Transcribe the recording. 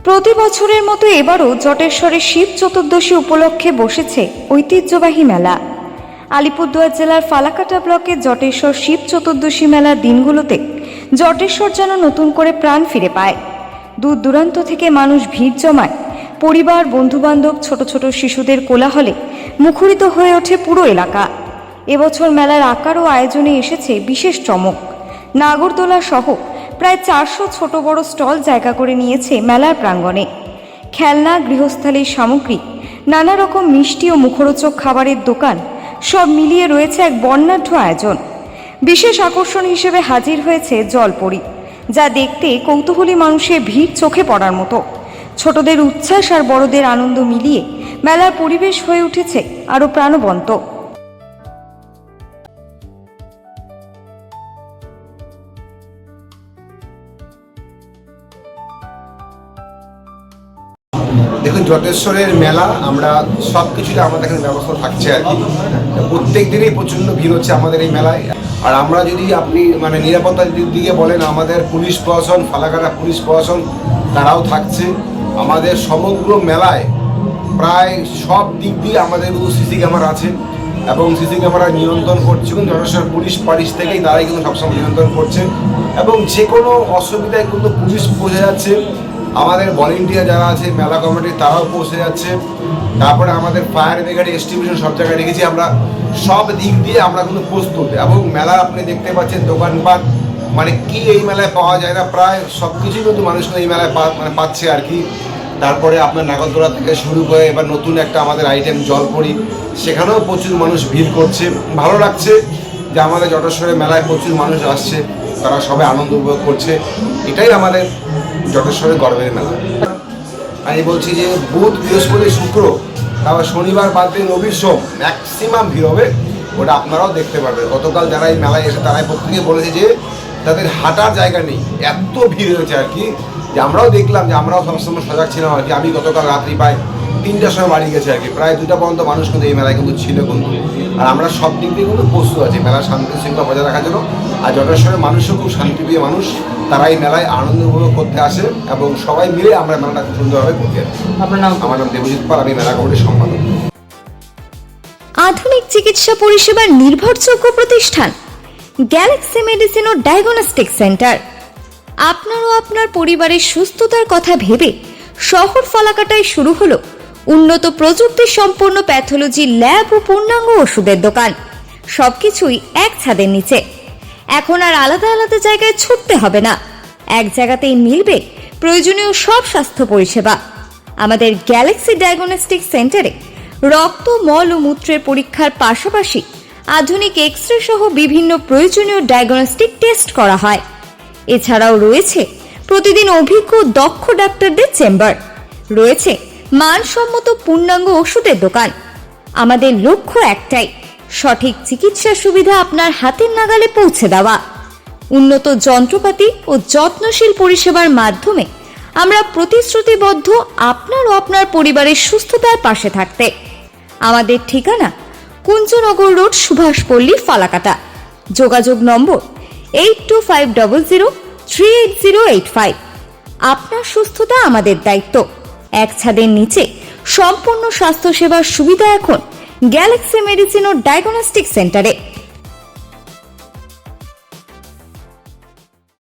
প্রতি বছরের মতো এবারও জটেশ্বরে শিব চতুর্দশী উপলক্ষে বসেছে ঐতিহ্যবাহী মেলা। আলিপুরদুয়ার জেলার ফালাকাটা ব্লকের জটেশ্বর শিব চতুর্দশী মেলার দিনগুলোতে জটেশ্বর যেন নতুন করে প্রাণ ফিরে পায়। দূর দূরান্ত থেকে মানুষ ভিড় জমায়। পরিবার, বন্ধুবান্ধব, ছোট ছোট শিশুদের কোলাহলে মুখরিত হয়ে ওঠে পুরো এলাকা। এবছর মেলার আকার ও আয়োজনে এসেছে বিশেষ চমক। নাগরদোলা সহ প্রায় 400 ছোট বড় স্টল জায়গা করে নিয়েছে মেলার প্রাঙ্গণে। খেলনা, গৃহস্থালির সামগ্রী, নানা রকম মিষ্টি ও মুখরোচক খাবারের দোকান সব মিলিয়ে রয়েছে এক বর্ণাঢ্য আয়োজন। বিশেষ আকর্ষণ হিসেবে হাজির হয়েছে জলপরি, যা দেখতে কৌতূহলী মানুষের ভিড় চোখে পড়ার মতো। ছোটদের উচ্ছ্বাস আর বড়দের আনন্দ মিলিয়ে মেলার পরিবেশ হয়ে উঠেছে আরও প্রাণবন্ত। দেখুন, জটেশ্বরের মেলা আমরা সব কিছুতে আমাদের এখানে ব্যবস্থা থাকছে আর কি। প্রত্যেক দিনই প্রচণ্ড ভিড় হচ্ছে আমাদের এই মেলায়। আর আমরা যদি আপনি নিরাপত্তার দিকে বলেন, আমাদের পুলিশ প্রশাসন, ফালাকাটা পুলিশ প্রশাসন তারাও থাকছে আমাদের সমগ্র মেলায়। প্রায় সব দিক দিয়ে আমাদের সিসি ক্যামেরা আছে এবং সিসি ক্যামেরা নিয়ন্ত্রণ করছে। কিন্তু জটেশ্বর পুলিশ পারিশ থেকেই তারাই কিন্তু সবসময় নিয়ন্ত্রণ করছে এবং যে কোনো অসুবিধায় কিন্তু পুলিশ পৌঁছে যাচ্ছে। আমাদের ভলেন্টিয়ার যারা আছে মেলা কমিটির তারাও পৌঁছে যাচ্ছে। তারপরে আমাদের ফায়ার ব্রিগেড, এসটিভিশন সব জায়গায় রেখেছি আমরা। সব দিক দিয়ে আমরা কিন্তু প্রস্তুত এবং মেলা আপনি দেখতে পাচ্ছেন দোকানপাট কি এই মেলায় পাওয়া যায় না, প্রায় সব কিছুই কিন্তু মানুষ এই মেলায় পাচ্ছে আর কি। তারপরে আপনার নাগরদোলা থেকে শুরু করে এবার নতুন একটা আমাদের আইটেম জলপরি, সেখানেও প্রচুর মানুষ ভিড় করছে। ভালো লাগছে যে আমাদের জটেশ্বরের মেলায় প্রচুর মানুষ আসছে, তারা সবাই আনন্দ উপভোগ করছে। এটাই আমাদের জটেশ্বরের গর্বের মেলা। আমি বলছি যে বুধ, বৃহস্পতি, শুক্র, তারপর শনিবার বাদ দিয়ে রবির সোম ম্যাক্সিমাম ভিড় হবে। ওটা আপনারাও দেখতে পারবেন। গতকাল যারা এই মেলায় এসে তারাই প্রত্যেকে বলেছে যে তাদের হাঁটার জায়গা নেই, এত ভিড় হয়েছে আর কি। যে আমরাও দেখলাম, যে আমরাও সবসময় সজাগ ছিলাম আর কি। আমি গতকাল রাত্রি প্রায় 3টার সময় বাড়ি গেছি আর কি। প্রায় 2টা পর্যন্ত মানুষ কিন্তু এই মেলায় কিন্তু ছিল কিন্তু। আর আমরা সব দিক দিয়ে কিন্তু প্রস্তুত আছি মেলার শান্তি শৃঙ্খলা বজায় রাখার জন্য। আর জটেশ্বরের মানুষও খুব শান্তিপ্রিয় মানুষ, তারা এই মেলায় আনন্দ উপভোগ করতে আসে এবং সবাই মিলে আমরা মেলাটা খুব সুন্দরভাবে করতে আসি। আমার নাম দেবজিৎ পাল, আমি মেলা কমিটির সম্পাদক। আধুনিক চিকিৎসা পরিষেবার নির্ভরযোগ্য প্রতিষ্ঠান গ্যালাক্সি মেডিসিন ও ডায়াগনস্টিক সেন্টার। আপনার ও আপনার পরিবারের সুস্থতার কথা ভেবে শহর ফালাকাটায় শুরু হলো উন্নত প্রযুক্তি সম্পন্ন প্যাথোলজি ল্যাব ও পূর্ণাঙ্গ ওষুধের দোকান। সবকিছুই এক ছাদের নিচে। এখন আর আলাদা আলাদা জায়গায় ছুটতে হবে না, এক জায়গাতেই মিলবে প্রয়োজনীয় সব স্বাস্থ্য পরিষেবা। আমাদের গ্যালাক্সি ডায়াগনস্টিক সেন্টারে রক্ত, মল ও মূত্রের পরীক্ষার পাশাপাশি আধুনিক এক্স-রে সহ বিভিন্ন প্রয়োজনীয় ডায়াগনস্টিক টেস্ট করা হয়। এছাড়াও রয়েছে প্রতিদিন অভিজ্ঞ দক্ষ ডাক্তারদের চেম্বার, রয়েছে মানসম্মত পূর্ণাঙ্গ ওষুধের দোকান। আমাদের লক্ষ্য একটাই, সঠিক চিকিৎসা সুবিধা আপনার হাতের নাগালে পৌঁছে দেওয়া। উন্নত যন্ত্রপাতি ও যত্নশীল পরিষেবার মাধ্যমে আমরা প্রতিশ্রুতিবদ্ধ আপনার ও আপনার পরিবারের সুস্থতার পাশে থাকতে। আমাদের ঠিকানা কুঞ্জনগর রোড, সুভাষপল্লী, ফালাকাটা। যোগাযোগ নম্বর 8250038085। আপনার সুস্থতা আমাদের দায়িত্ব। এক ছাদের নিচে সম্পূর্ণ স্বাস্থ্যসেবার সুবিধা এখন গ্যালাক্সি মেডিসিন ও ডায়াগনস্টিক সেন্টারে।